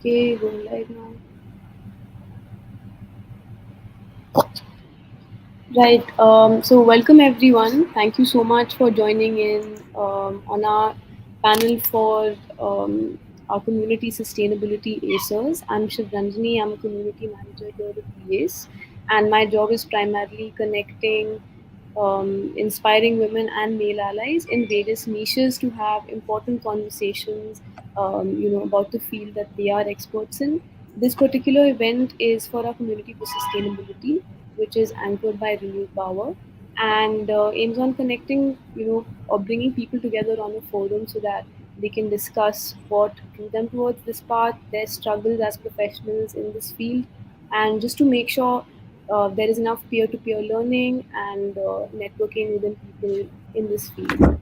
Okay, going live now. Right. So welcome everyone. Thank you so much for joining in on our panel for our community sustainability ACERs. I'm Shivranjani. I'm a community manager here at BASE, and my job is primarily connecting inspiring women and male allies in various niches to have important conversations, about the field that they are experts in. This particular event is for our community for sustainability, which is anchored by ReNew Power, and aims on connecting, or bringing people together on a forum so that they can discuss what drew them towards this path, their struggles as professionals in this field, and just to make sure there is enough peer-to-peer learning and networking within people in this field.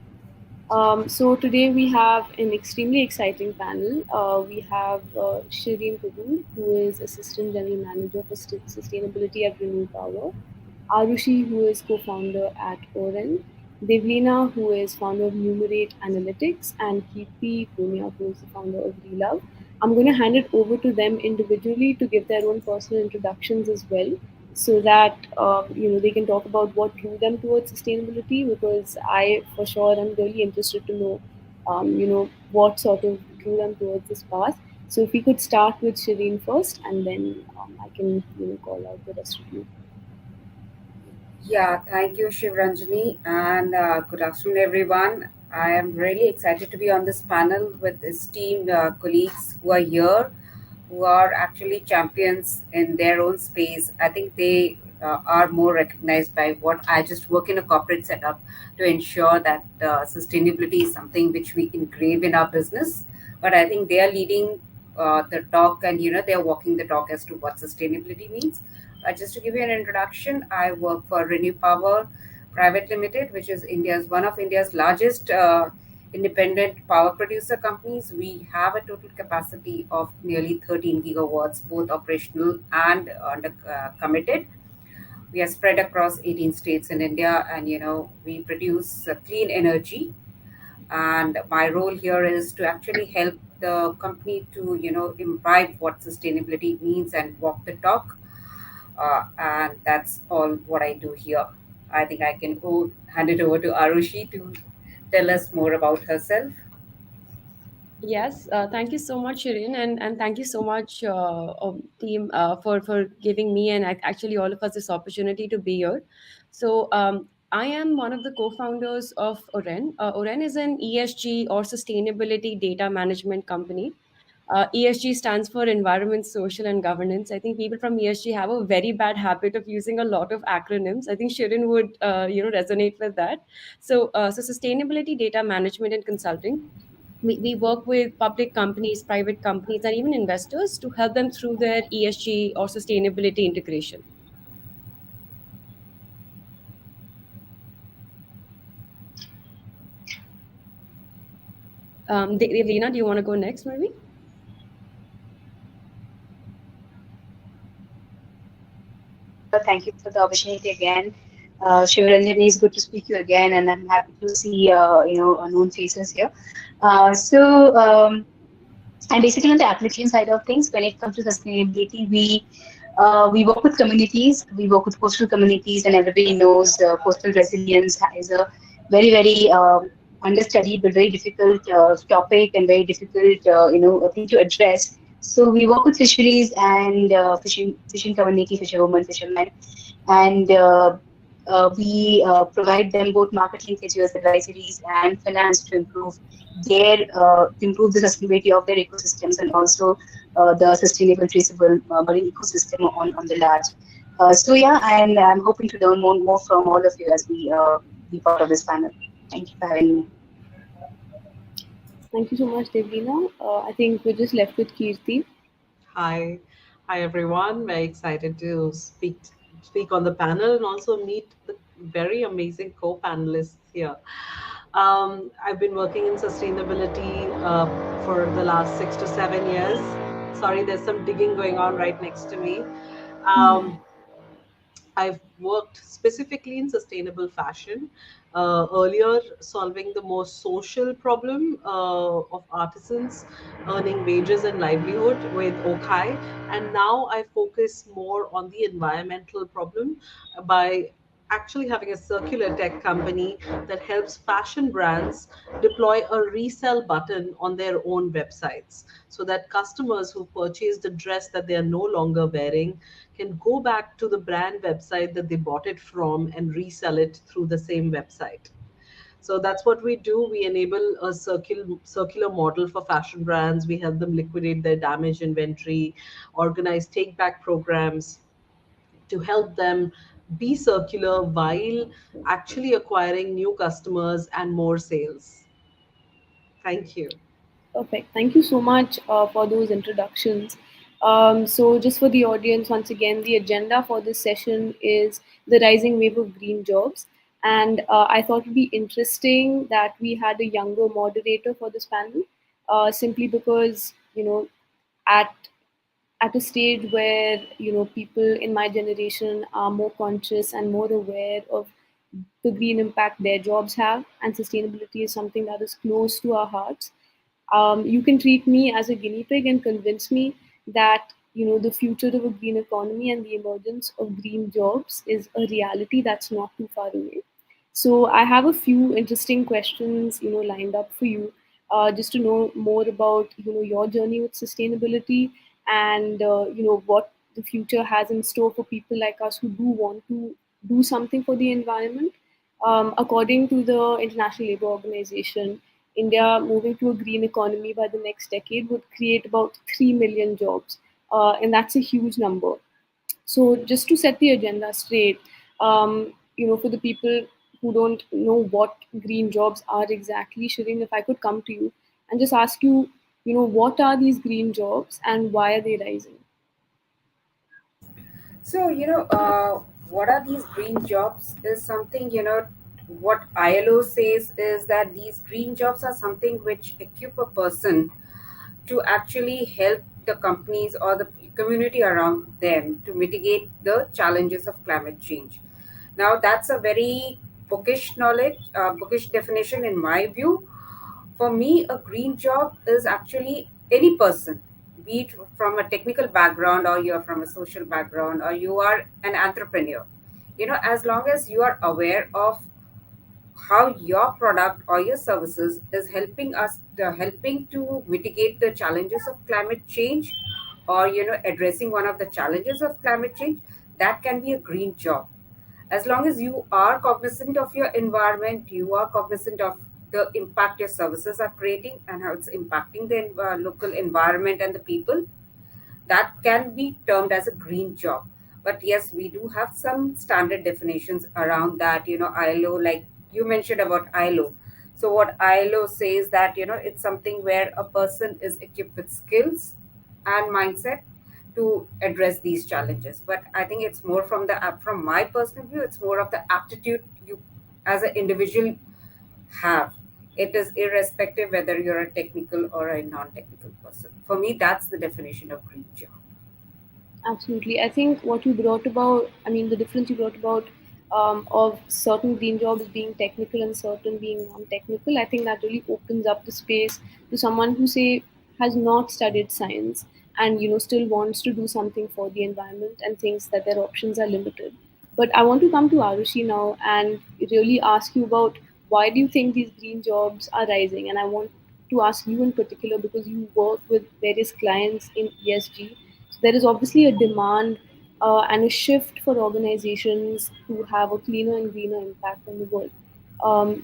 So today we have an extremely exciting panel. We have Shireen Kapoor, who is Assistant General Manager for Sustainability at ReNew Power, Arushi, who is co-founder at Oren, Devlina, who is founder of Numerate Analytics, and Kirti Punia, who is the founder of Relove. I'm going to hand it over to them individually to give their own personal introductions as well, so that they can talk about what drew them towards sustainability. Because I, for sure, am really interested to know, what sort of drew them towards this path. So if we could start with Shireen first, and then I can call out the rest of you. Yeah, thank you, Shivranjani, and good afternoon, everyone. I am really excited to be on this panel with esteemed colleagues who are here, who are actually champions in their own space. I think they are more recognized by what I just work in a corporate setup to ensure that sustainability is something which we engrave in our business. But I think they are leading the talk, and they are walking the talk as to what sustainability means. Just to give you an introduction, I work for ReNew Power Private Limited, which is India's one of India's largest independent power producer companies. We have a total capacity of nearly 13 gigawatts, both operational and under committed. We are spread across 18 states in India, and we produce clean energy. And my role here is to actually help the company to imbibe what sustainability means and walk the talk, and that's all what I do here. I think I can go hand it over to Arushi to tell us more about herself. Yes, thank you so much, Shireen, and thank you so much, team, for giving me and actually all of us this opportunity to be here. So, I am one of the co-founders of Oren. Oren is an ESG or sustainability data management company. ESG stands for environment, social, and governance. I think people from ESG have a very bad habit of using a lot of acronyms. I think Shirin would, resonate with that. So sustainability, data management, and consulting. We work with public companies, private companies, and even investors to help them through their ESG or sustainability integration. Devlina, do you want to go next, maybe? Thank you for the opportunity again. Shivaranjani, it's good to speak to you again, and I'm happy to see known faces here. So, and basically on the application side of things, when it comes to sustainability, we work with communities, we work with coastal communities, and everybody knows coastal resilience is a very understudied but very difficult topic and very difficult thing to address. So we work with fisheries and fishing community, fisherwomen, fishermen, and we provide them both market linkages, advisories, and finance to improve the sustainability of their ecosystems, and also the sustainable traceable marine ecosystem on the large. So yeah, and I'm hoping to learn more from all of you as we be part of this panel. Thank you for having me. Thank you so much, Devlina. I think we're just left with Kirti. Hi, hi everyone. Very excited to speak on the panel and also meet the very amazing co-panelists here. I've been working in sustainability for the last 6 to 7 years. Sorry, there's some digging going on right next to me. I've worked specifically in sustainable fashion. Earlier, solving the more social problem of artisans earning wages and livelihood with Okai, and now I focus more on the environmental problem by actually having a circular tech company that helps fashion brands deploy a resell button on their own websites so that customers who purchased a dress that they are no longer wearing can go back to the brand website that they bought it from and resell it through the same website. So that's what we do. We enable a circular model for fashion brands. We help them liquidate their damaged inventory, organize take back programs to help them be circular while actually acquiring new customers and more sales. Thank you. Perfect. Thank you so much for those introductions. So, just for the audience, once again, the agenda for this session is the rising wave of green jobs. And I thought it would be interesting that we had a younger moderator for this panel, simply because, at at a stage where people in my generation are more conscious and more aware of the green impact their jobs have, and sustainability is something that is close to our hearts. You can treat me as a guinea pig and convince me that the future of a green economy and the emergence of green jobs is a reality that's not too far away. So I have a few interesting questions lined up for you, just to know more about your journey with sustainability, and what the future has in store for people like us who do want to do something for the environment. According to the International Labour Organization, India moving to a green economy by the next decade would create about 3 million jobs, and that's a huge number. So, just to set the agenda straight, for the people who don't know what green jobs are exactly, Shireen, if I could come to you and just ask you, what are these green jobs and why are they rising? So, what are these green jobs is something, what ILO says is that these green jobs are something which equip a person to actually help the companies or the community around them to mitigate the challenges of climate change. Now, that's a very bookish definition in my view. For me, a green job is actually any person, be it from a technical background or you're from a social background or you are an entrepreneur. As long as you are aware of how your product or your services is helping to mitigate the challenges of climate change, or addressing one of the challenges of climate change, that can be a green job. As long as you are cognizant of your environment, you are cognizant of the impact your services are creating and how it's impacting the local environment and the people, that can be termed as a green job. But yes, we do have some standard definitions around that. ILO, like you mentioned about ILO. So what ILO says that it's something where a person is equipped with skills and mindset to address these challenges. But I think it's more from my personal view, it's more of the aptitude you as an individual have. It is irrespective whether you're a technical or a non-technical person. For me, that's the definition of green job. Absolutely. I think what you brought about, I mean, the difference you brought about, of certain green jobs being technical and certain being non technical, I think that really opens up the space to someone who, say, has not studied science and, still wants to do something for the environment and thinks that their options are limited. But I want to come to Arushi now and really ask you about why do you think these green jobs are rising? And I want to ask you in particular because you work with various clients in ESG. So there is obviously a demand and a shift for organizations to have a cleaner and greener impact on the world.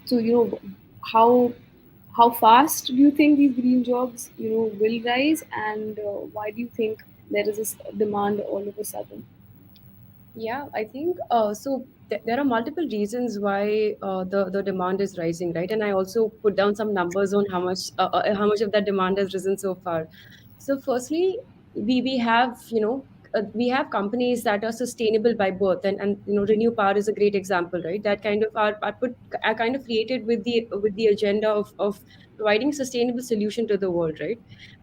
So how how fast do you think these green jobs will rise, and why do you think there is this demand all of a sudden? Yeah, I think so. There are multiple reasons why the demand is rising, right? And I also put down some numbers on how much of that demand has risen so far. So, firstly, we have we have companies that are sustainable by birth, and Renew Power is a great example, right? That kind of are kind of created with the agenda of providing sustainable solution to the world, right?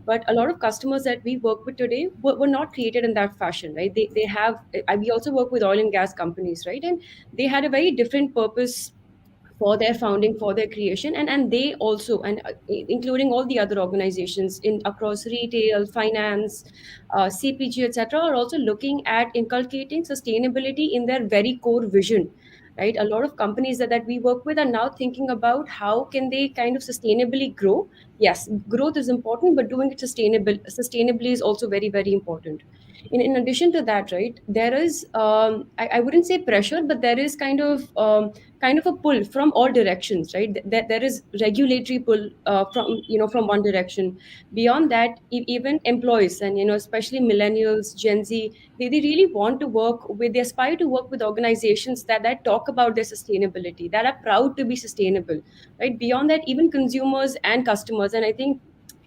But a lot of customers that we work with today were not created in that fashion, right? They have we also work with oil and gas companies, right? And they had a very different purpose for their founding, for their creation, and they also, and including all the other organizations in across retail, finance, CPG, etc., are also looking at inculcating sustainability in their very core vision, right? A lot of companies that we work with are now thinking about how can they kind of sustainably grow. Yes, growth is important, but doing it sustainably is also very, very important. In addition to that, right, there is I wouldn't say pressure, but there is kind of a pull from all directions, right? There is regulatory pull from from one direction. Beyond that, even employees, and especially millennials, Gen Z, they really want to work with, they aspire to work with organizations that talk about their sustainability, that are proud to be sustainable, right? Beyond that, even consumers and customers, and I think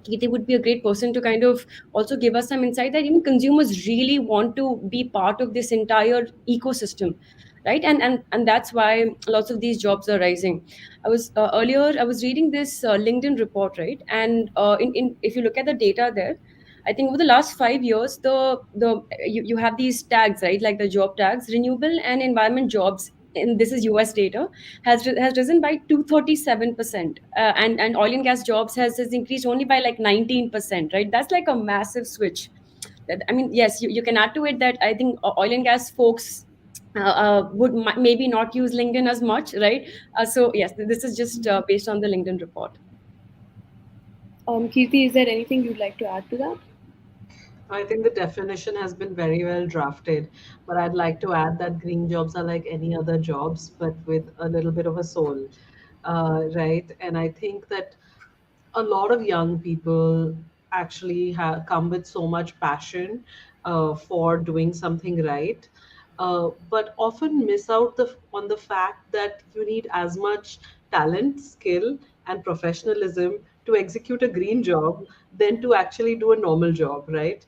Kirti would be a great person to kind of also give us some insight that even consumers really want to be part of this entire ecosystem, right? And that's why lots of these jobs are rising. I was earlier I was reading this LinkedIn report, right? And in if you look at the data there, I think over the last 5 years, you have these tags, right? Like the job tags, renewable and environment jobs, and this is US data, has risen by 237%, and oil and gas jobs has increased only by like 19%, right? That's like a massive switch. I mean, yes, you can add to it that I think oil and gas folks would maybe not use LinkedIn as much, right? So yes, this is just based on the LinkedIn report. Kirti, is there anything you'd like to add to that? I think the definition has been very well drafted, but I'd like to add that green jobs are like any other jobs, but with a little bit of a soul, right? And I think that a lot of young people actually come with so much passion for doing something right, but often miss out on the fact that you need as much talent, skill, and professionalism to execute a green job than to actually do a normal job, right?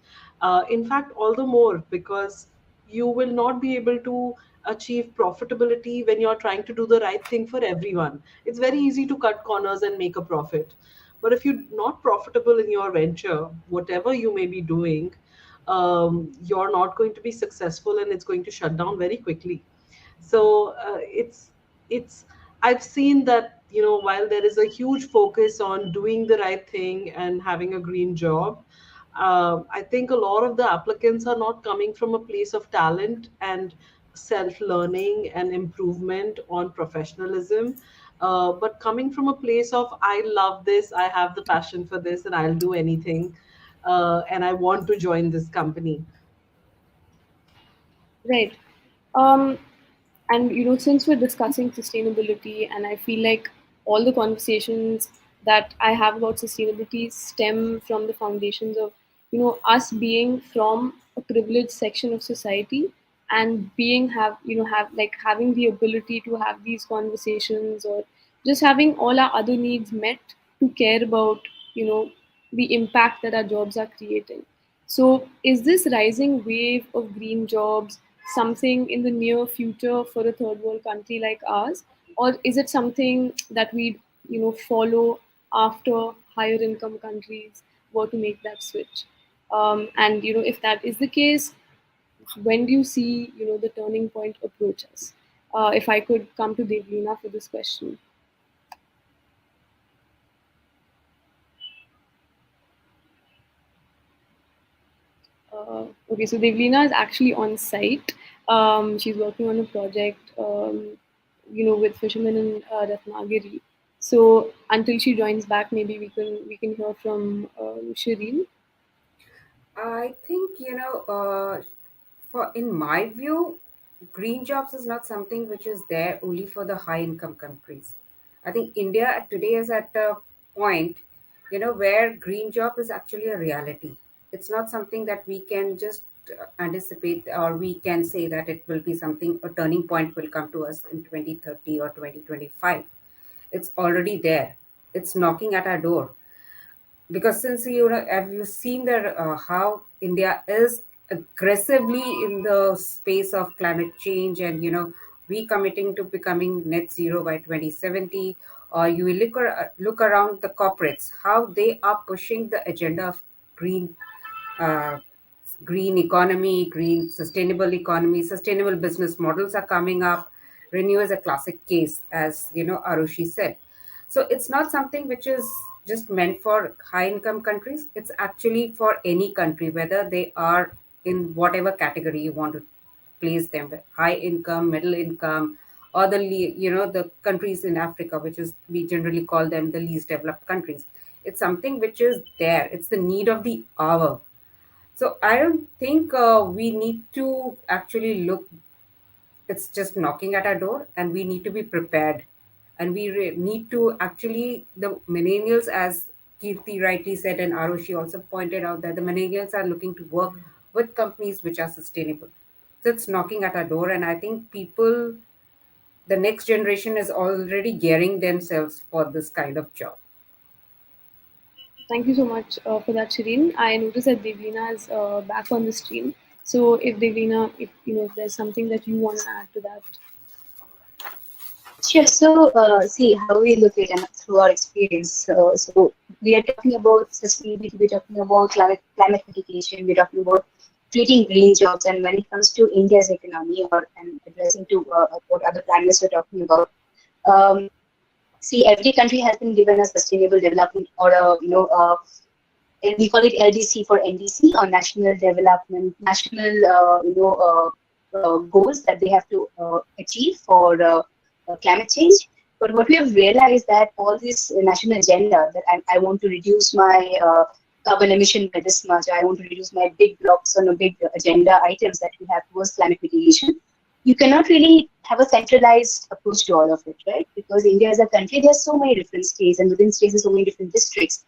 In fact, all the more because you will not be able to achieve profitability when you're trying to do the right thing for everyone. It's very easy to cut corners and make a profit. But if you're not profitable in your venture, whatever you may be doing, you're not going to be successful and it's going to shut down very quickly. So it's I've seen that, while there is a huge focus on doing the right thing and having a green job, I think a lot of the applicants are not coming from a place of talent and self learning and improvement on professionalism, but coming from a place of I love this, I have the passion for this, and I'll do anything, and I want to join this company. Right. Um, and since we're discussing sustainability, and I feel like all the conversations that I have about sustainability stem from the foundations of us being from a privileged section of society, and being have have like having the ability to have these conversations, or just having all our other needs met, to care about the impact that our jobs are creating. So, is this rising wave of green jobs something in the near future for a third world country like ours, or is it something that we'd follow after higher income countries were to make that switch? And if that is the case, when do you see the turning point approach us? If I could come to Devlina for this question. Okay, so Devlina is actually on site. She's working on a project, with fishermen in Ratnagiri. So until she joins back, maybe we can hear from Shireen. I think, for in my view, green jobs is not something which is there only for the high income countries. I think India today is at a point, where green job is actually a reality. It's not something that we can just anticipate, or we can say that it will be something, a turning point will come to us in 2030 or 2025. It's already there. It's knocking at our door, because since have you seen that how India is aggressively in the space of climate change and recommitting to becoming net zero by 2070. Or you will look around the corporates, how they are pushing the agenda of green uh, green economy, green sustainable economy, sustainable business models are coming up. ReNew is a classic case, as Arushi said. So it's not something which is just meant for high income countries. It's actually for any country, whether they are in whatever category you want to place them, high income, middle income, or the countries in Africa, which is we generally call them the least developed countries. It's something which is there. It's the need of the hour. So I don't think we need to actually look. It's just knocking at our door, and we need to be prepared. And we need to actually, the millennials, as Kirti rightly said, and Arushi also pointed out, that the millennials are looking to work with companies which are sustainable. So it's knocking at our door, and I think people, the next generation is already gearing themselves for this kind of job. Thank you so much for that, Shireen. I noticed that Devina is back on the stream. So if Devina, if there's something that you want to add to that. Sure. So, see how we look at it through our experience. So we are talking about sustainability. We're talking about climate mitigation. We're talking about creating green jobs. And when it comes to India's economy, or and addressing to what other planners we're talking about, um, see, every country has been given a sustainable development, or a and we call it LDC for NDC, or national development, national goals that they have to achieve for climate change. But what we have realized that all this national agenda, that I want to reduce my carbon emission by this much, I want to reduce my big blocks on a big agenda items that we have towards climate mitigation. You cannot really have a centralized approach to all of it, right? Because India as a country, there's so many different states, and within states, there's so many different districts.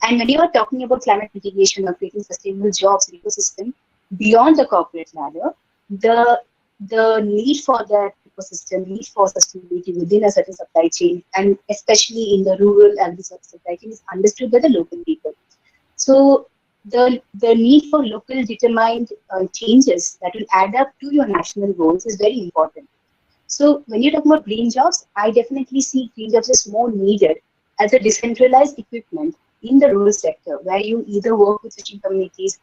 And when you are talking about climate mitigation or creating sustainable jobs in ecosystem beyond the corporate ladder, the the need for that ecosystem, need for sustainability within a certain supply chain, and especially in the rural and the supply chain, is understood by the local people. So the need for local determined changes that will add up to your national goals is very important. So when you talk about green jobs, I definitely see green jobs as more needed as a decentralized equipment in the rural sector, where you either work with fishing communities,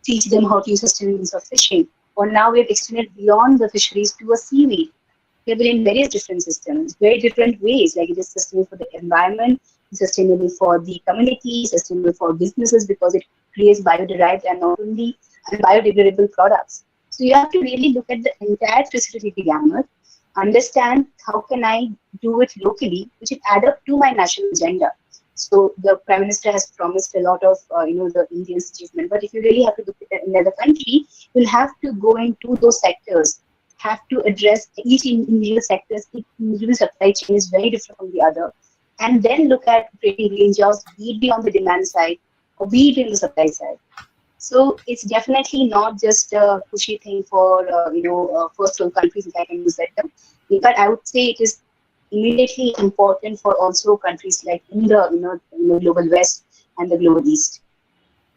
teach them how to use sustainable means of fishing, or now we have extended beyond the fisheries to a seaweed. We have been in various different systems, very different ways. Like it is sustainable for the environment, sustainable for the community, sustainable for businesses because it creates bioderived and not only and biodegradable products. So you have to really look at the entire 360 gamut, understand how can I do it locally, which will add up to my national agenda. So the prime minister has promised a lot of the Indians achievement, but if you really have to look at another country, you'll have to go into those sectors, have to address each individual sectors. Each individual supply chain is very different from the other, and then look at creating green jobs, be it be on the demand side or be it in the supply side. So it's definitely not just a pushy thing for first world countries, if I can use that term. In fact, I would say it is immediately important for also countries like in the global west and the global east.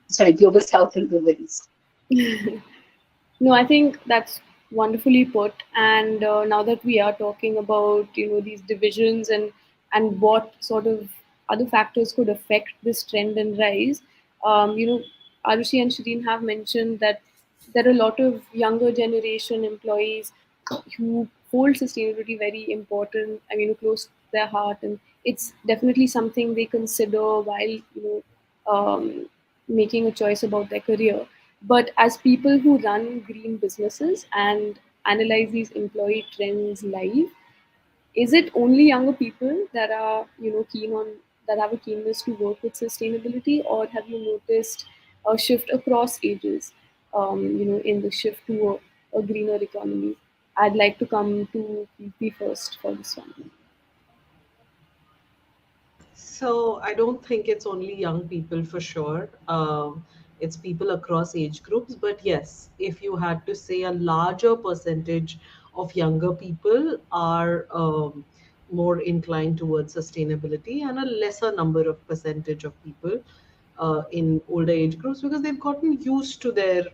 Sorry, global south and global east. No, I think that's wonderfully put. And now that we are talking about these divisions and what sort of other factors could affect this trend and rise, Arushi and Shireen have mentioned that there are a lot of younger generation employees who hold sustainability very important. I mean, close to their heart, and it's definitely something they consider while making a choice about their career. But as people who run green businesses and analyze these employee trends live, is it only younger people that are keen on that have a keenness to work with sustainability, or have you noticed a shift across ages? In the shift to a greener economy. I'd like to come to PP first for this one. So I don't think it's only young people for sure. It's people across age groups. But yes, if you had to say a larger percentage of younger people are more inclined towards sustainability, and a lesser number of percentage of people in older age groups because they've gotten used to their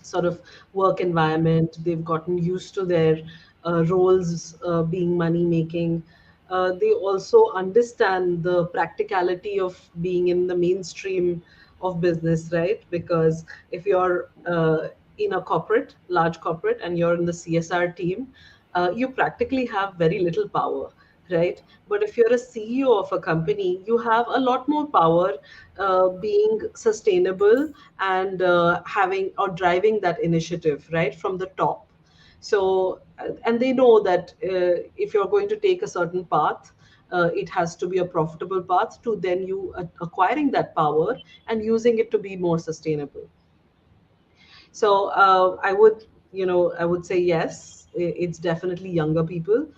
sort of work environment. They've gotten used to their roles being money making. They also understand the practicality of being in the mainstream of business, right? Because if you're in a corporate, large corporate, and you're in the CSR team, you practically have very little power, right? But if you're a CEO of a company, you have a lot more power, being sustainable and having or driving that initiative right from the top. So, and they know that if you're going to take a certain path, it has to be a profitable path to then you acquiring that power and using it to be more sustainable. So I would, I would say yes, it's definitely younger people.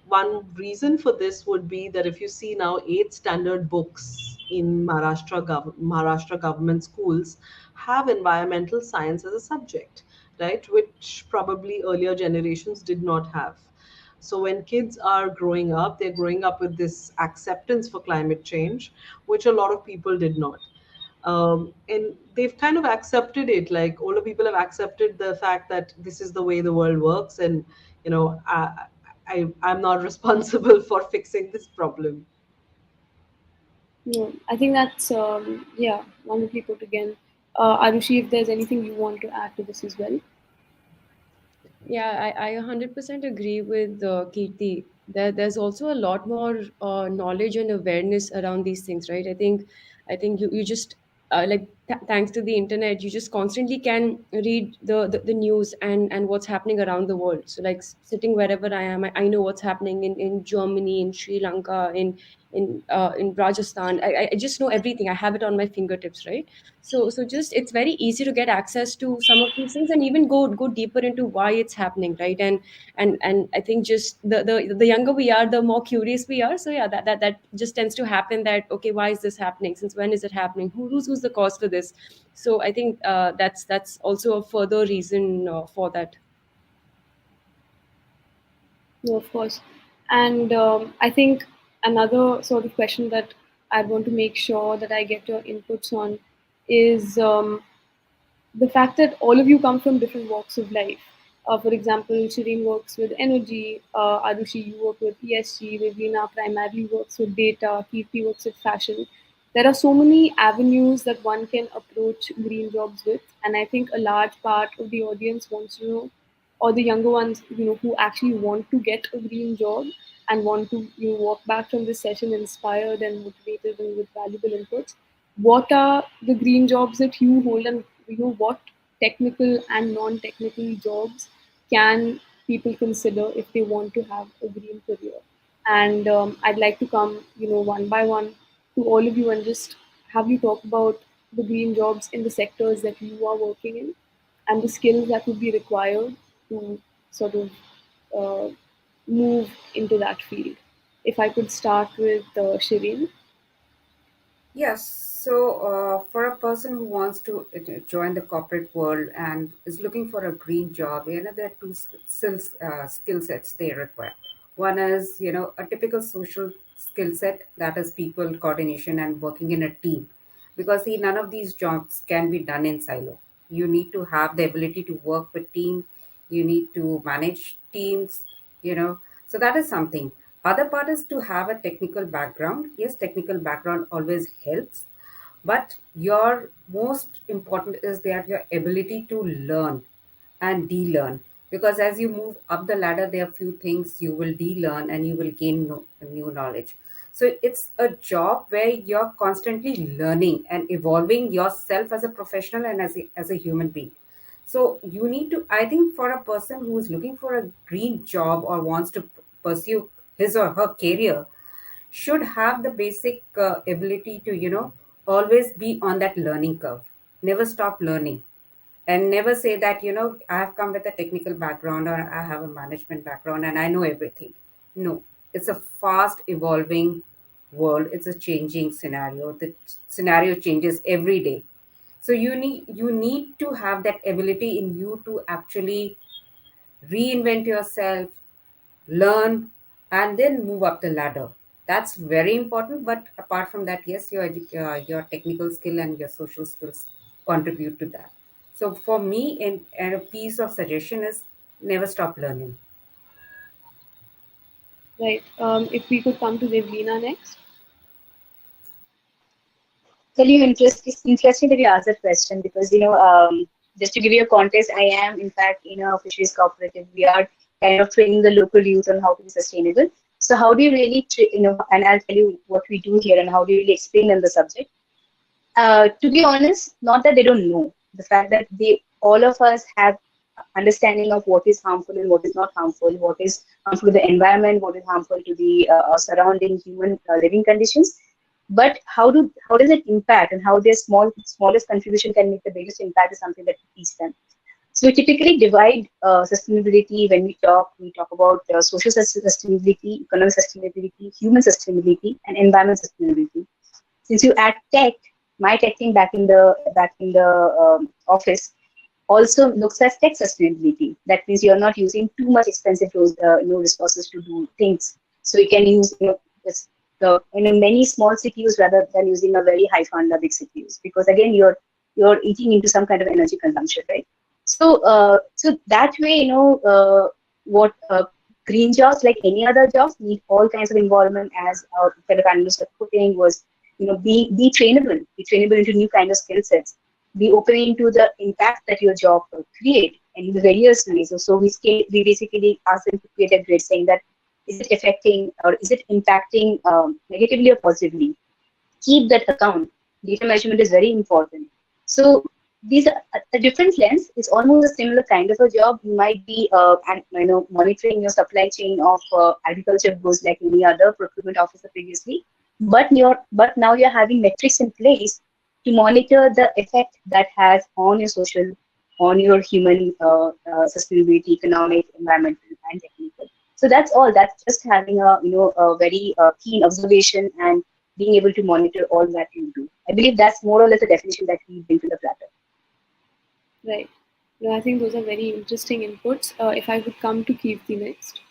One reason for this would be that if you see now, eight standard books in Maharashtra government schools have environmental science as a subject, right? Which probably earlier generations did not have. So when kids are growing up, they're growing up with this acceptance for climate change, which a lot of people did not. And they've kind of accepted it. Like older people have accepted the fact that this is the way the world works, and you know, I'm not responsible for fixing this problem. Yeah, I think that's yeah, wonderfully put again. Arushi, if there's anything you want to add to this as well. Yeah, I 100% agree with Kirti. There's also a lot more knowledge and awareness around these things, right? I think you just like thanks to the internet, you just constantly can read the news and what's happening around the world. So like sitting wherever I am, I know what's happening in Germany, in Sri Lanka, in Rajasthan. I just know everything. I have it on my fingertips, right? So just it's very easy to get access to some of these things and even go deeper into why it's happening, right? And I think just the younger we are, the more curious we are. So yeah, that just tends to happen, that okay, why is this happening, since when is it happening, who's the cause for this. So I think that's also a further reason for that. No, of course. And I think another sort of question that I want to make sure that I get your inputs on is the fact that all of you come from different walks of life. For example, Shireen works with energy, Arushi, you work with ESG, Rivina primarily works with data, Kirti works with fashion. There are so many avenues that one can approach green jobs with, and I think a large part of the audience wants to know, or the younger ones, who actually want to get a green job and want to walk back from this session inspired and motivated and with valuable inputs. What are the green jobs that you hold, and what technical and non-technical jobs can people consider if they want to have a green career? And I'd like to come one by one to all of you and just have you talk about the green jobs in the sectors that you are working in and the skills that would be required to sort of uh, move into that field. If I could start with Shireen. Yes. So, for a person who wants to join the corporate world and is looking for a green job, there are two skill sets they require. One is, a typical social skill set, that is people coordination and working in a team. Because see, none of these jobs can be done in silo. You need to have the ability to work with team. You need to manage teams. You know, so that is something. Other part is to have a technical background. Yes, technical background always helps, but your most important is that your ability to learn and de-learn, because as you move up the ladder there are few things you will de-learn and you will gain new knowledge. So it's a job where you're constantly learning and evolving yourself as a professional and as a human being. So you need to, I think, for a person who is looking for a green job or wants to pursue his or her career, should have the basic ability to always be on that learning curve, never stop learning, and never say that I have come with a technical background or I have a management background and I know everything. No, it's a fast evolving world. It's a changing scenario. The scenario changes every day. So you need to have that ability in you to actually reinvent yourself, learn, and then move up the ladder. That's very important. But apart from that, yes, your technical skill and your social skills contribute to that. So for me, and a piece of suggestion is never stop learning. Right. If we could come to Devlina next. Well, it's interesting that you asked that question because, just to give you a context, I am in fact in a fisheries cooperative. We are kind of training the local youth on how to be sustainable. So how do you really, and I'll tell you what we do here and how do you really explain them the subject. To be honest, not that they don't know, the fact that all of us have understanding of what is harmful and what is not harmful, what is harmful to the environment, what is harmful to the surrounding human living conditions. But how does it impact and how their smallest contribution can make the biggest impact is something that we teach them. So we typically divide sustainability when we talk. We talk about social sustainability, economic sustainability, human sustainability, and environment sustainability. Since you add tech, my tech team back in the office also looks at tech sustainability. That means you're not using too much expensive resources to do things. So you can use many small CPUs rather than using a very high funda big CPUs because again you're eating into some kind of energy consumption, right? So that way what green jobs like any other jobs need all kinds of involvement as our fellow panelists were putting was be trainable into new kind of skill sets, be open into the impact that your job will create in the various ways. So we basically ask them to create a grid saying that is it affecting or is it impacting negatively or positively? Keep that account. Data measurement is very important. So these are a different lens. It's almost a similar kind of a job. You might be monitoring your supply chain of agriculture goods like any other procurement officer previously, but now you're having metrics in place to monitor the effect that has on your social, on your human sustainability, economic, environmental, and technical. So that's all. That's just having a very keen observation and being able to monitor all that you do. I believe that's more or less a definition that we bring to the platter. Right. No, I think those are very interesting inputs. If I could come to Kirti next.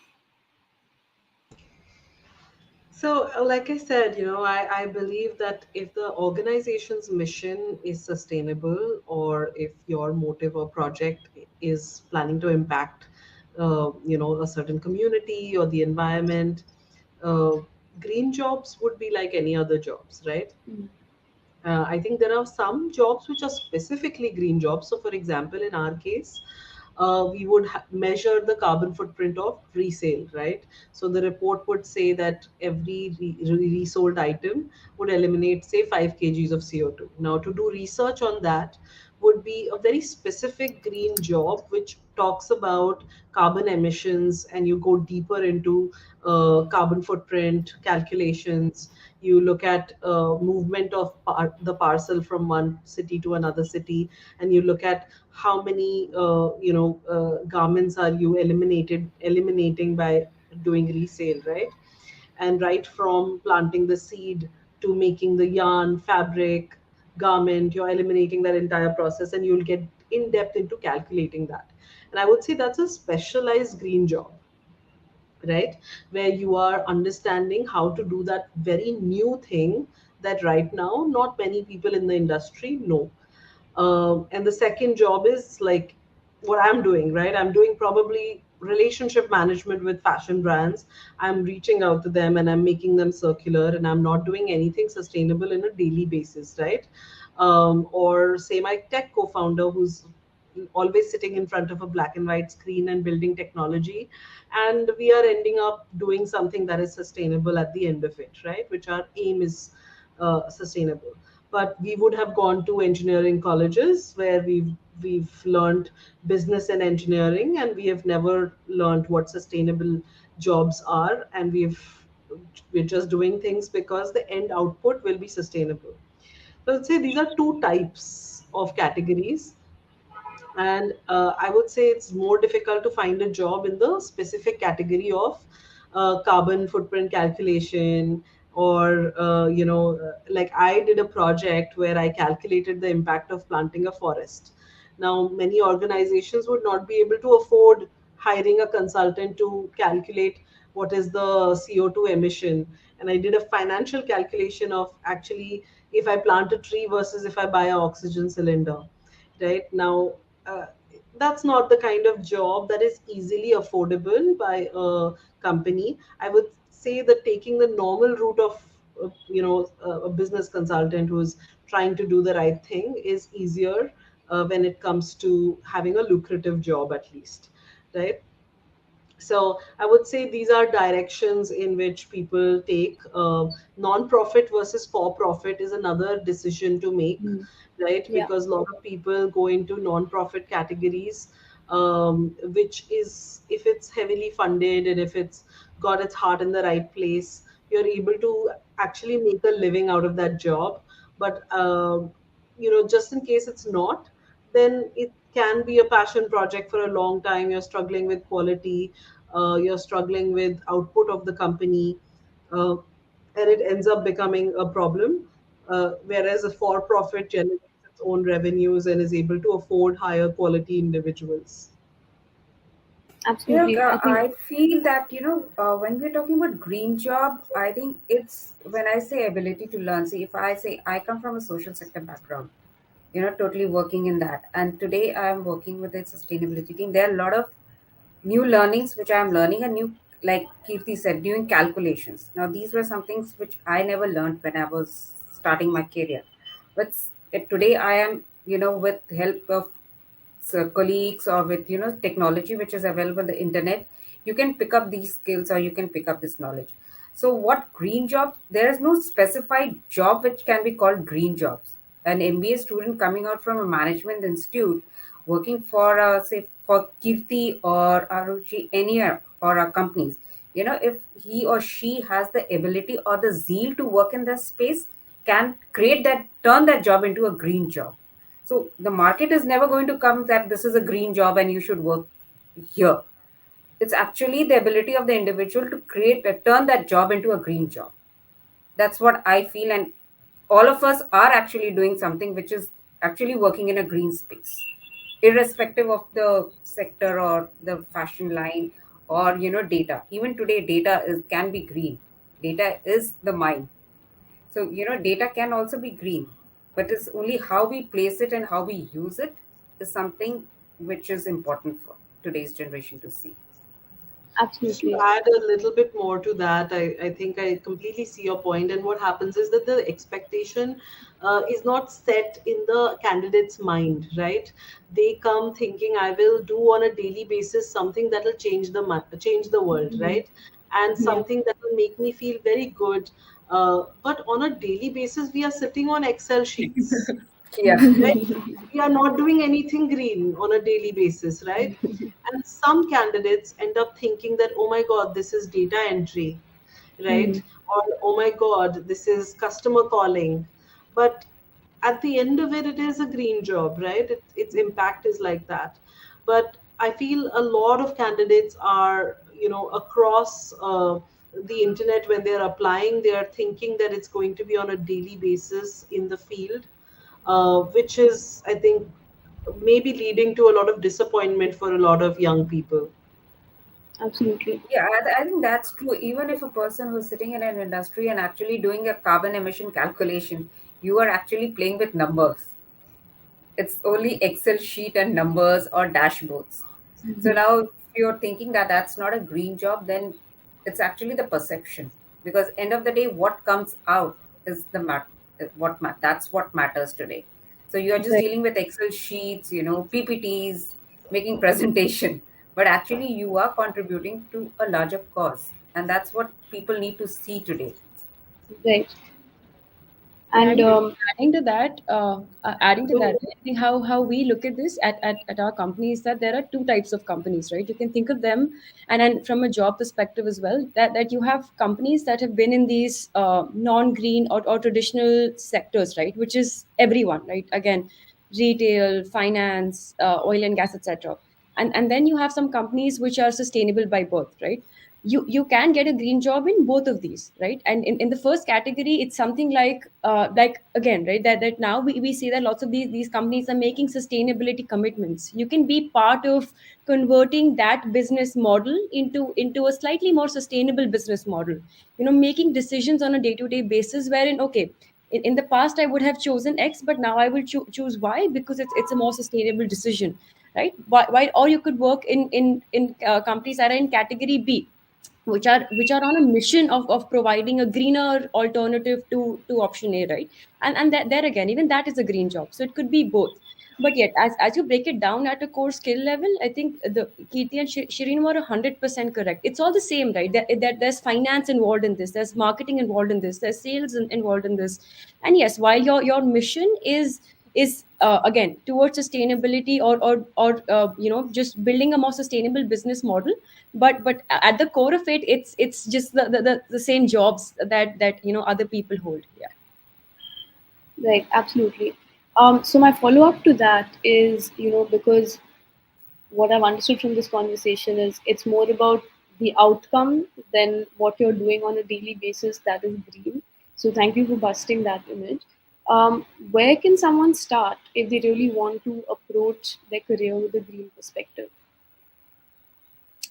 So, like I said, I believe that if the organization's mission is sustainable, or if your motive or project is planning to impact, a certain community or the environment, uh, green jobs would be like any other jobs, right? Mm. I think there are some jobs which are specifically green jobs. So, for example, in our case, we would measure the carbon footprint of resale, right? So the report would say that every resold item would eliminate, say, 5 kgs of CO2. Now, to do research on that would be a very specific green job which talks about carbon emissions, and you go deeper into carbon footprint calculations. You look at movement of the parcel from one city to another city, and you look at how many garments are you eliminating by doing resale, right? And right from planting the seed to making the yarn, fabric, garment, you're eliminating that entire process, and you'll get in depth into calculating that. And I would say that's a specialized green job, right? Where you are understanding how to do that very new thing that right now not many people in the industry know. And the second job is like what I'm doing, right? I'm doing probably relationship management with fashion brands. I'm reaching out to them and I'm making them circular, and I'm not doing anything sustainable in a daily basis, right? Or say my tech co-founder who's always sitting in front of a black and white screen and building technology, and we are ending up doing something that is sustainable at the end of it, right? Which our aim is sustainable. But we would have gone to engineering colleges where we've learned business and engineering, and we have never learned what sustainable jobs are, and we're just doing things because the end output will be sustainable. So I'd say these are two types of categories, and I would say it's more difficult to find a job in the specific category of carbon footprint calculation, or like I did a project where I calculated the impact of planting a forest. Now many organizations would not be able to afford hiring a consultant to calculate what is the CO2 emission, and I did a financial calculation of actually if I plant a tree versus if I buy an oxygen cylinder. right now. uh, that's not the kind of job that is easily affordable by a company. I would say that taking the normal route of a business consultant who's trying to do the right thing is easier when it comes to having a lucrative job, at least, right? So I would say these are directions in which people take. Non-profit versus for-profit is another decision to make, Mm. right? Yeah. Because a lot of people go into non-profit categories, which is, if it's heavily funded and if it's got its heart in the right place, you're able to actually make a living out of that job. But just in case it's not, then it can be a passion project for a long time. You're struggling with quality, you're struggling with output of the company, uh, and it ends up becoming a problem. Whereas a for profit generates its own revenues and is able to afford higher quality individuals. Absolutely. I think. I feel that, when we're talking about green job, I think it's when I say ability to learn. See, if I say I come from a social sector background, totally working in that. And today I'm working with a sustainability team. There are a lot of new learnings which I'm learning, and new, like Kirti said, doing calculations. Now, these were some things which I never learned when I was starting my career. But today I am, with help of colleagues or with technology which is available, the internet, you can pick up these skills or you can pick up this knowledge. So what green jobs, there is no specified job which can be called green jobs. An MBA student coming out from a management institute working for say for Kirti or Aruchi, any or our companies, if he or she has the ability or the zeal to work in that space, can create that, turn that job into a green job. So the market is never going to come that this is a green job and you should work here. It's actually the ability of the individual to create, turn that job into a green job. That's what I feel. And all of us are actually doing something which is actually working in a green space, irrespective of the sector or the fashion line or, data. Even today, data can be green. Data is the mine. So, data can also be green, but it's only how we place it and how we use it is something which is important for today's generation to see. Just to Absolutely. add a little bit more to that, I think I completely see your point. And what happens is that the expectation is not set in the candidate's mind, right? They come thinking, I will do on a daily basis something that will change the world, Mhm. right? And Yeah. something that will make me feel very good. But on a daily basis, we are sitting on Excel sheets, Yeah. right? We are not doing anything green on a daily basis, right? And some candidates end up thinking that, oh my God, this is data entry, right? Mhm. Or, oh my God, this is customer calling. But at the end of it, it is a green job, right? Its impact is like that. But I feel a lot of candidates are, across the internet, when they're applying, they are thinking that it's going to be on a daily basis in the field, which is, I think, maybe leading to a lot of disappointment for a lot of young people. Absolutely. Yeah, I think that's true. Even if a person who's sitting in an industry and actually doing a carbon emission calculation, you are actually playing with numbers. It's only Excel sheet and numbers or dashboards. So Mhm. now, if you're thinking that that's not a green job, then it's actually the perception. Because end of the day, what comes out is that's what matters today. So you're just Right. dealing with Excel sheets, PPTs, making presentation, but actually you are contributing to a larger cause, and that's what people need to see today. Right. And And adding to that, So, I think how we look at this at our company is that there are two types of companies, right? You can think of them, and then from a job perspective as well, that you have companies that have been in these non-green or traditional sectors, right? Which is everyone, right? Again, retail, finance, oil and gas, etc. And then you have some companies which are sustainable by birth, right? You can get a green job in both of these, right? And in the first category, it's something like again, right, that now we see that lots of these companies are making sustainability commitments. You can be part of converting that business model into a slightly more sustainable business model, making decisions on a day-to-day basis wherein, okay, In the past I would have chosen X, but now I will choose Y because it's a more sustainable decision, right? Why? Or you could work in companies that are in category B, which are on a mission of providing a greener alternative to option A, right? And that, there again, even that is a green job, so it could be both. But yet, as you break it down at a core skill level, I think the Kirti and Shireen were 100% correct. It's all the same, right? There's finance involved in this, there's marketing involved in this, there's sales involved in this. And yes, while your mission is again towards sustainability, or just building a more sustainable business model, but at the core of it, it's just the same jobs that other people hold. Yeah. Right, absolutely. So my follow up to that is, because what I've understood from this conversation is it's more about the outcome than what you're doing on a daily basis that is green. So thank you for busting that image. Where can someone start if they really want to approach their career with a green perspective?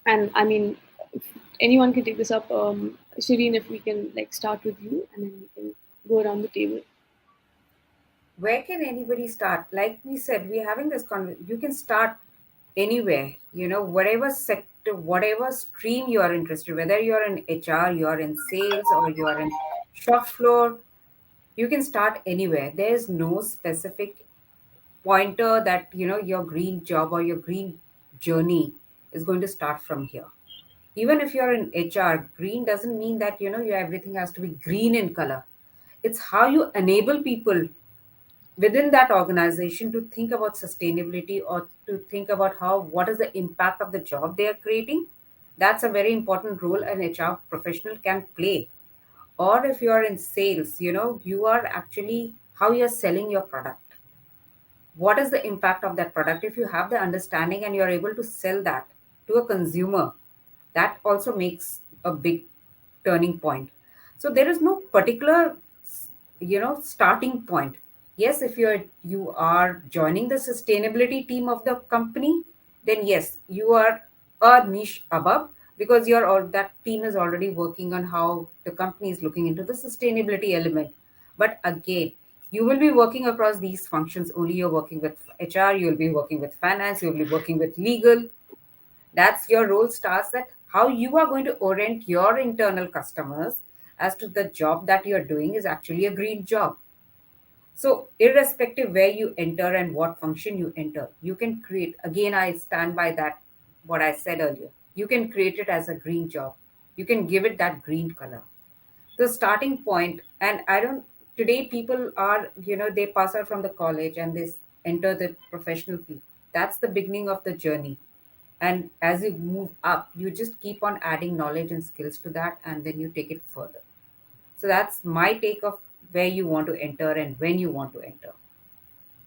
And I mean, if anyone can take this up, Shireen, if we can like start with you, and then we can go around the table. Where can anybody start? Like we said, we're having this conversation. You can start anywhere, whatever sector, whatever stream you are interested, whether you're in HR, you're in sales, or you're in shop floor, you can start anywhere. There's no specific pointer that, your green job or your green journey is going to start from here. Even if you're in HR, green doesn't mean that, everything has to be green in color. It's how you enable people within that organization to think about sustainability, or to think about how what is the impact of the job they are creating. That's a very important role an HR professional can play. Or if you are in sales, you are actually how you're selling your product. What is the impact of that product? If you have the understanding and you're able to sell that to a consumer, that also makes a big turning point. So there is no particular starting point. Yes, if you are joining the sustainability team of the company, then yes, you are a niche above, because you're all that team is already working on how the company is looking into the sustainability element. But again, you will be working across these functions. Only you're working with HR, you'll be working with finance, you'll be working with legal. That's your role starts at how you are going to orient your internal customers as to the job that you're doing is actually a green job. So, irrespective where you enter and what function you enter, you can create, again, I stand by that, what I said earlier. You can create it as a green job. You can give it that green color. The starting point, and I don't, today people are, they pass out from the college and they enter the professional field. That's the beginning of the journey. And as you move up, you just keep on adding knowledge and skills to that, and then you take it further. So that's my take of where you want to enter and when you want to enter.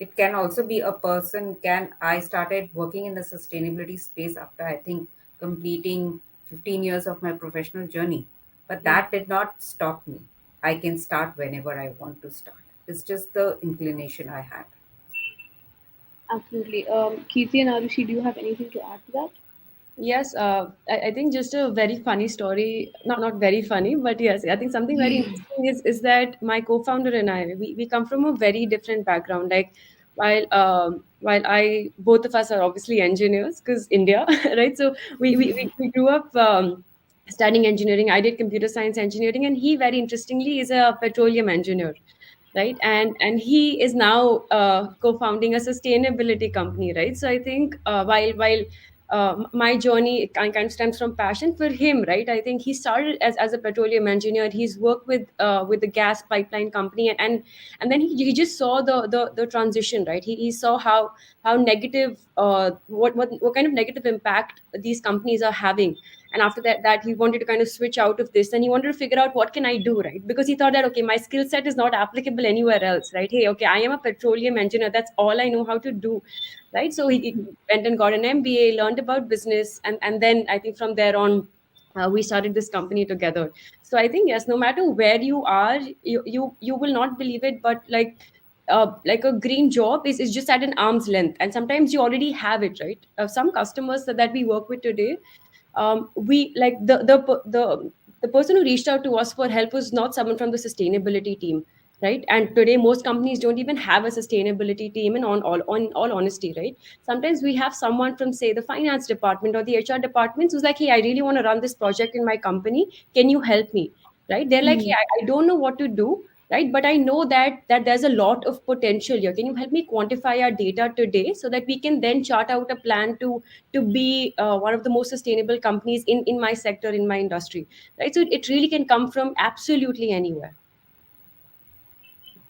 It can also be a person, can I started working in the sustainability space after I think completing 15 years of my professional journey. But Mm. that did not stop me. I can start whenever I want to start. It's just the inclination I had. Absolutely. Kirti and Arushi, do you have anything to add to that? Yes, I think just a very funny story, not very funny, but yes, I think something very interesting is that my co-founder and I, we come from a very different background. Like while I both of us are obviously engineers because India, right? So we grew up studying engineering. I did computer science engineering, and he very interestingly is a petroleum engineer, right? And he is now co-founding a sustainability company, right? So I think my journey kind of stems from passion for him, right? I think he started as a petroleum engineer. He's worked with the gas pipeline company, and then he just saw the transition, right? He saw how negative what kind of negative impact these companies are having. And after that he wanted to kind of switch out of this, and he wanted to figure out what can I do, right? Because he thought that, okay, my skill set is not applicable anywhere else, right? Hey, okay, I am a petroleum engineer, that's all I know how to do, right? So he went and got an MBA, learned about business, and then I think from there on, we started this company together. So I think yes, no matter where you are, you will not believe it, but like a green job is just at an arm's length, and sometimes you already have it, right? Some customers that we work with today, we like the person who reached out to us for help was not someone from the sustainability team. right? And today most companies don't even have a sustainability team. And on all honesty, right, sometimes we have someone from, say, the finance department or the HR department who's like, hey, I really want to run this project in my company, can you help me? Right, they're like, hey, I don't know what to do, right, but I know that there's a lot of potential here, can you help me quantify our data today so that we can then chart out a plan to be one of the most sustainable companies in my sector, in my industry, right? So it really can come from absolutely anywhere.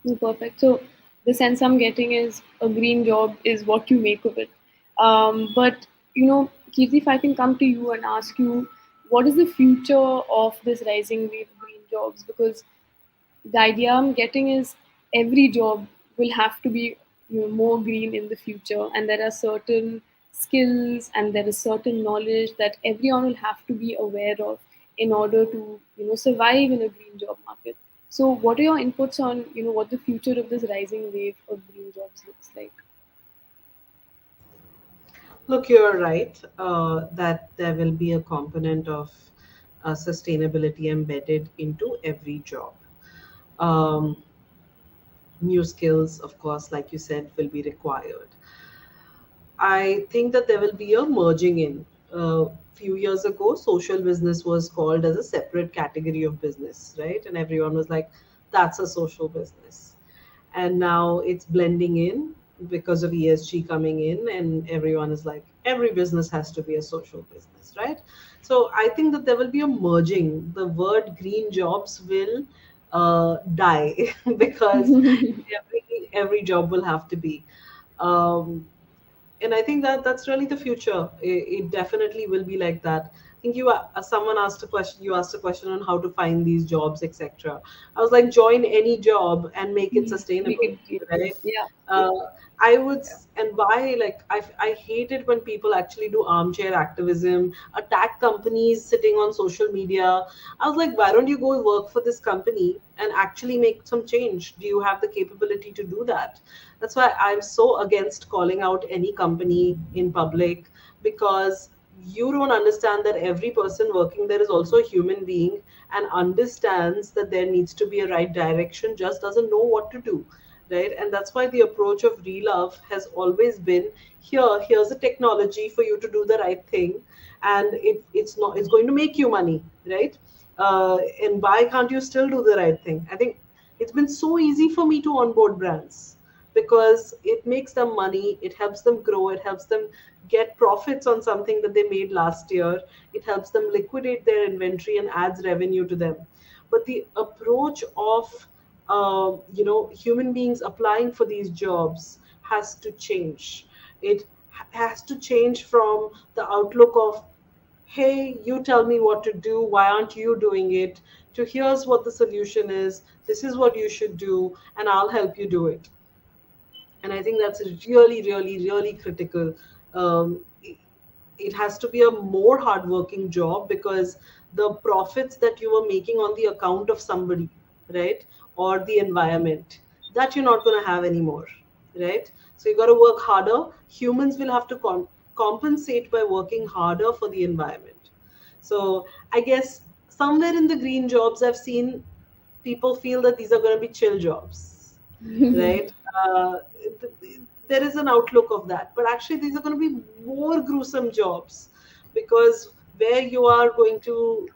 No, perfect. So the sense I'm getting is a green job is what you make of it. But Kirti, if I can come to you and ask you, what is the future of this rising wave of green jobs? Because the idea I'm getting is every job will have to be more green in the future, and there are certain skills and there is certain knowledge that everyone will have to be aware of in order to survive in a green job market. So, what are your inputs on what the future of this rising wave of green jobs looks like? Look, you're right that there will be a component of sustainability embedded into every job. Um, New skills, of course, like you said, will be required. I think that there will be a merging in. A few years ago, social business was called as a separate category of business, right? And everyone was like, that's a social business. And now it's blending in because of ESG coming in, and everyone is like, every business has to be a social business, right? So I think that there will be a merging. The word green jobs will die because every job will have to be. Um, and I think that that's really the future. It definitely will be like that. I think someone asked a question. You asked a question on how to find these jobs, etc. I was like, join any job and make it Make sustainable, it green. right? Yeah. Uh, I would, and why, like, I hate it when people actually do armchair activism, attack companies sitting on social media. I was like, why don't you go work for this company and actually make some change? Do you have the capability to do that? That's why I'm so against calling out any company in public, because you don't understand that every person working there is also a human being and understands that there needs to be a right direction, just doesn't know what to do, right? And that's why the approach of relove has always been, here's a technology for you to do the right thing, and it's going to make you money, right? And why can't you still do the right thing? I think it's been so easy for me to onboard brands because it makes them money, it helps them grow, it helps them get profits on something that they made last year, it helps them liquidate their inventory and adds revenue to them. But the approach of human beings applying for these jobs has to change. It has to change from the outlook of, hey, you tell me what to do, why aren't you doing it, to here's what the solution is, this is what you should do, and I'll help you do it. And I think that's really, really, really critical. It has to be a more hardworking job, because the profits that you were making on the account of somebody, right, or the environment, that you're not going to have anymore, right? So you got to work harder. Humans will have to compensate by working harder for the environment. So I guess somewhere in the green jobs, I've seen people feel that these are going to be chill jobs, right? There is an outlook of that, but actually these are going to be more gruesome jobs, because where you are going to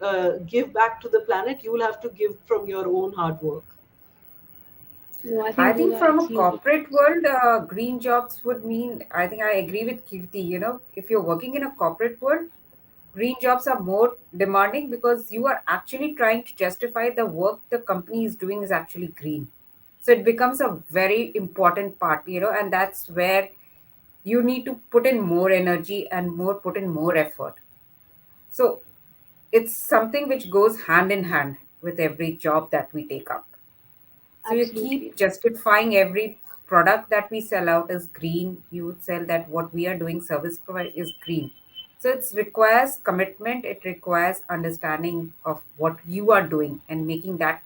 give back to the planet, you will have to give from your own hard work. No, I I think those think are from a excellent corporate inputs. world, green jobs would mean, I think I agree with Kirti. If you're working in a corporate world, green jobs are more demanding because you are actually trying to justify the work the company is doing is actually green. So it becomes a very important part, and that's where you need to put in more energy and put in more effort. So it's something which goes hand in hand with every job that we take up. So you Absolutely. keep justifying every product that we sell out as green. You would sell that what we are doing service provide is green. So it requires commitment. It requires understanding of what you are doing and making that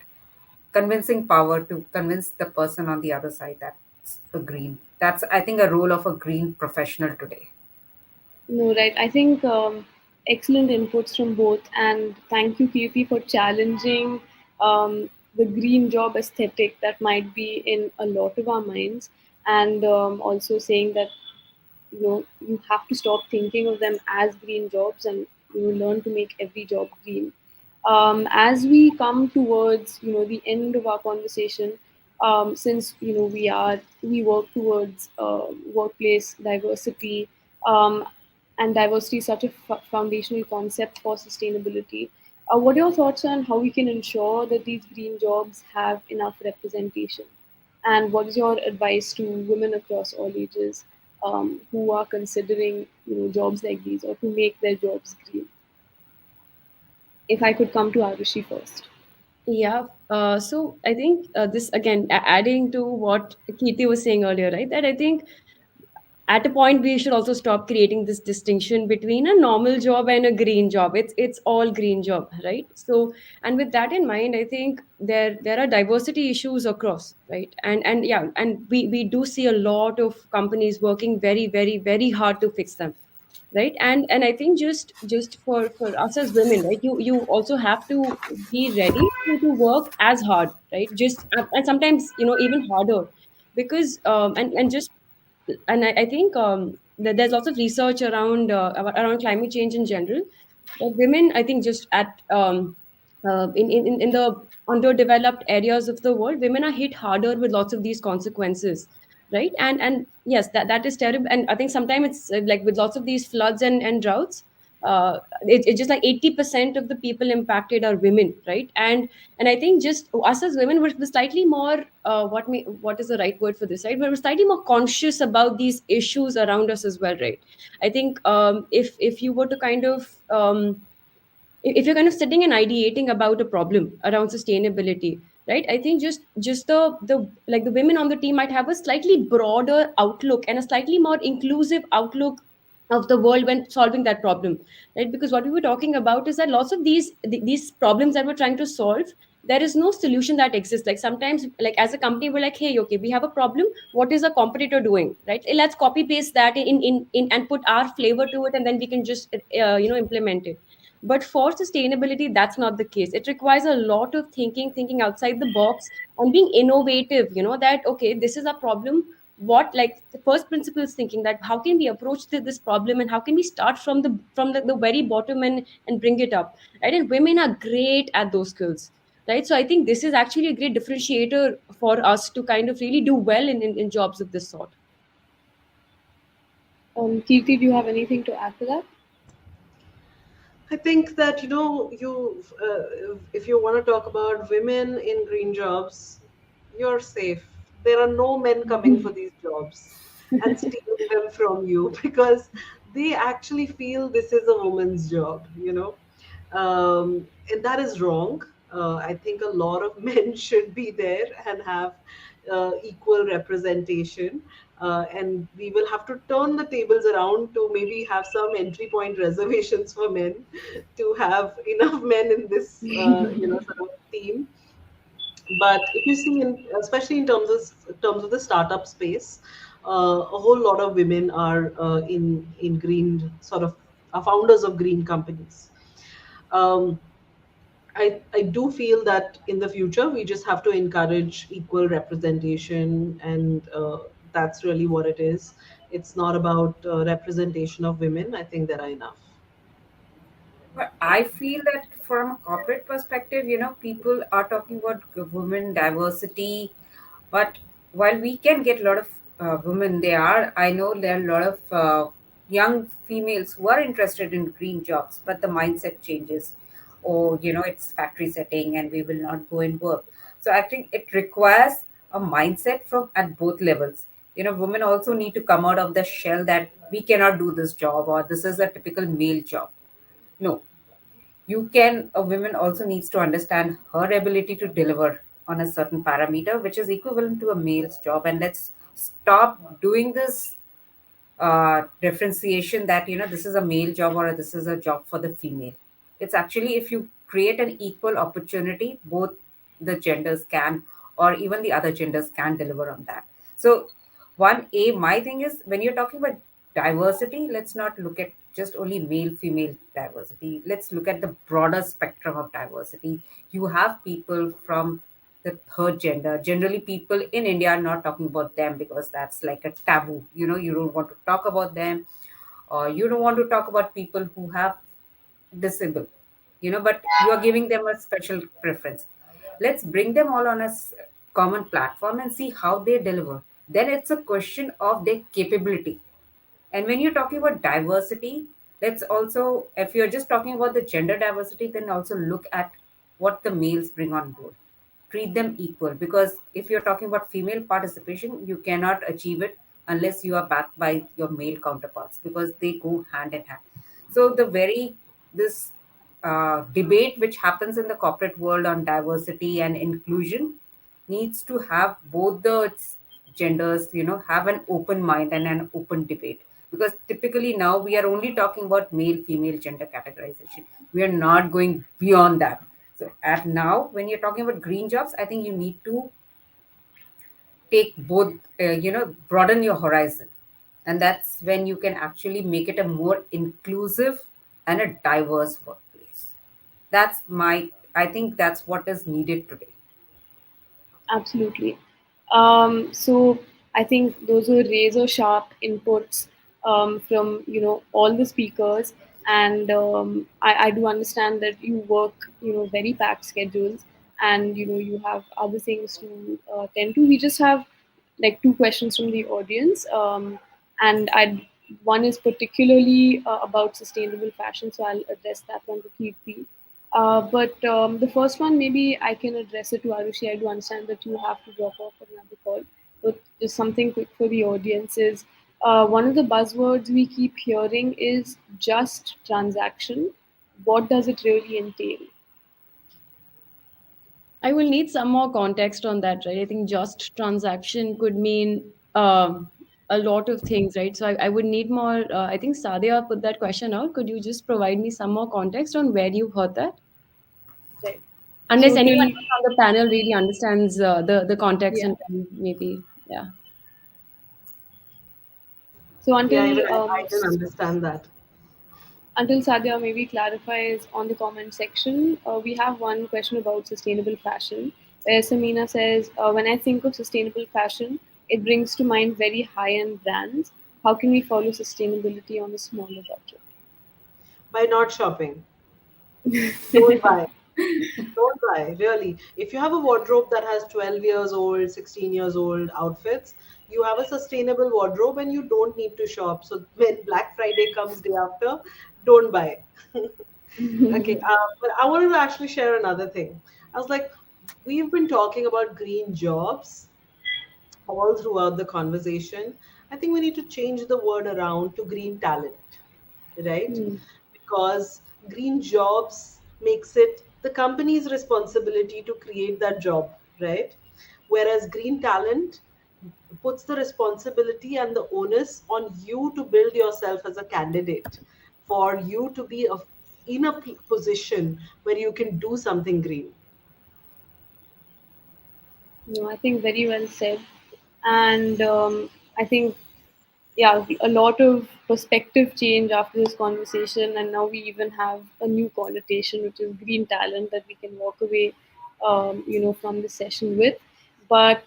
convincing power to convince the person on the other side that's a green. That's, I think, a role of a green professional today. No, right. I think excellent inputs from both, and thank you, Kirti, for challenging the green job aesthetic that might be in a lot of our minds, and also saying that you have to stop thinking of them as green jobs, and learn to make every job green. As we come towards the end of our conversation, since we work towards workplace diversity, um, and diversity is such a foundational concept for sustainability. What are your thoughts on how we can ensure that these green jobs have enough representation? And what is your advice to women across all ages who are considering jobs like these, or to make their jobs green? If I could come to Arushi first. Yeah. So I think this again, adding to what Kirti was saying earlier, right? That I think at a point we should also stop creating this distinction between a normal job and a green job. It's all green job, right? So, and with that in mind, I think there are diversity issues across, right? And yeah, and we do see a lot of companies working very very hard to fix them, right? And I think just for us as women, right, you also have to be ready to work as hard, right? Just and sometimes even harder, because and just I think there's lots of research around around climate change in general, that women, I think, just at in the underdeveloped areas of the world, women are hit harder with lots of these consequences, right? And yes, that is terrible. And I think sometimes it's like with lots of these floods and droughts, it's just like 80% of the people impacted are women, right? And I think just us as women, we're slightly more what is the right word for this, right? We're slightly more conscious about these issues around us as well, right? I think if you were to kind of if you're kind of sitting and ideating about a problem around sustainability, right? I think just the like the women on the team might have a slightly broader outlook and a slightly more inclusive outlook of the world when solving that problem, right? Because what we were talking about is that lots of these problems that we're trying to solve, there is no solution that exists. Like sometimes, like as a company, we're like, hey, okay, we have a problem, what is a competitor doing, right? Let's copy paste that in and put our flavor to it, and then we can just implement it. But for sustainability, that's not the case. It requires a lot of thinking outside the box, and being innovative. That okay, this is a problem. What, like, the first principles thinking, that how can we approach this problem, and how can we start from the very bottom and bring it up, right? And women are great at those skills, right? So I think this is actually a great differentiator for us to kind of really do well in jobs of this sort. Kirti, do you have anything to add to that? I think that if you want to talk about women in green jobs, you're safe. There are no men coming for these jobs and stealing them from you because they actually feel this is a woman's job. And that is wrong. I think a lot of men should be there and have equal representation. And we will have to turn the tables around to maybe have some entry point reservations for men to have enough men in this, sort of team. But if you see, especially in terms of the startup space, a whole lot of women are in green sort of are founders of green companies. Um, I do feel that in the future we just have to encourage equal representation, and that's really what it is. It's not about representation of women. I think there are enough. But I feel that from a corporate perspective, people are talking about women diversity, but while we can get a lot of women, I know there are a lot of young females who are interested in green jobs, but the mindset changes. Or, it's factory setting and we will not go and work. So I think it requires a mindset from at both levels. Women also need to come out of the shell that we cannot do this job or this is a typical male job. No, a woman also needs to understand her ability to deliver on a certain parameter which is equivalent to a male's job, and let's stop doing this differentiation that this is a male job or this is a job for the female. It's actually, if you create an equal opportunity, both the genders can, or even the other genders can deliver on that. So my thing is, when you're talking about diversity, let's not look at just only male female diversity. Let's look at the broader spectrum of diversity. You have people from the third gender. Generally, people in India are not talking about them because that's like a taboo. You don't want to talk about them, or you don't want to talk about people who have disabled, but you are giving them a special preference. Let's bring them all on a common platform and see how they deliver. Then it's a question of their capability. And when you're talking about diversity, let's also, if you're just talking about the gender diversity, then also look at what the males bring on board. Treat them equal, because if you're talking about female participation, you cannot achieve it unless you are backed by your male counterparts, because they go hand in hand. So this debate which happens in the corporate world on diversity and inclusion needs to have both the genders, have an open mind and an open debate, because typically now we are only talking about male female gender categorization. We are not going beyond that. So at now, when you're talking about green jobs, I think you need to take both, broaden your horizon. And that's when you can actually make it a more inclusive and a diverse workplace. I think that's what is needed today. Absolutely. So I think those were razor sharp inputs from all the speakers, and I do understand that you work very packed schedules, and you have other things to tend to. We just have like two questions from the audience, and I one is particularly about sustainable fashion, so I'll address that one to Kirti. But the first one, maybe I can address it to Arushi. I do understand that you have to drop off for another call, but just something quick for the audience is one of the buzzwords we keep hearing is just transaction. What does it really entail? I will need some more context on that, right? I think just transaction could mean a lot of things, right? So I would need more. I think Sadia put that question out. Could you just provide me some more context on where you heard that? Right. Unless So anyone till else on the panel really understands the context yeah. and can maybe, yeah. So Yeah, even I didn't understand that. until Sadia maybe clarifies on the comment section, we have one question about sustainable fashion, where Samina says, when I think of sustainable fashion, it brings to mind very high end brands. How can we follow sustainability on a smaller budget? By not shopping. Don't buy. Don't buy, really. If you have a wardrobe that has 12 years old, 16 years old outfits, you have a sustainable wardrobe and you don't need to shop. So when Black Friday comes day after, don't buy. Okay, but I wanted to actually share another thing. I was like, we've been talking about green jobs all throughout the conversation. I think we need to change the word around to green talent, right? Hmm. Because green jobs makes it the company's responsibility to create that job, right? Whereas green talent puts the responsibility and the onus on you to build yourself as a candidate, for you to be in a position where you can do something green. No, I think very well said. And I think yeah, a lot of perspective change after this conversation, and now we even have a new connotation, which is green talent, that we can walk away, from the session with. But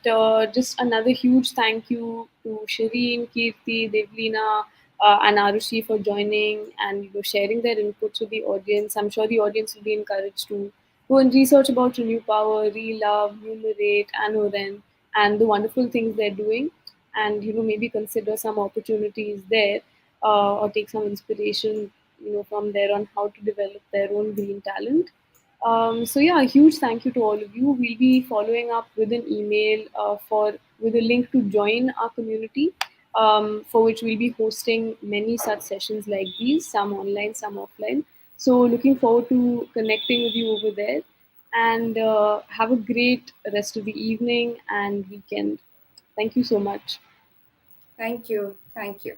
just another huge thank you to Shireen, Kirti, Devlina, and Arushi for joining and sharing their inputs with the audience. I'm sure the audience will be encouraged to go and research about Renew Power, Relove, Numerate, and Oren, and the wonderful things they're doing, and maybe consider some opportunities there, or take some inspiration from there on how to develop their own green talent. So yeah, a huge thank you to all of you. We'll be following up with an email for with a link to join our community, for which we'll be hosting many such sessions like these, some online, some offline. So looking forward to connecting with you over there, and have a great rest of the evening and weekend. Thank you so much. Thank you. Thank you.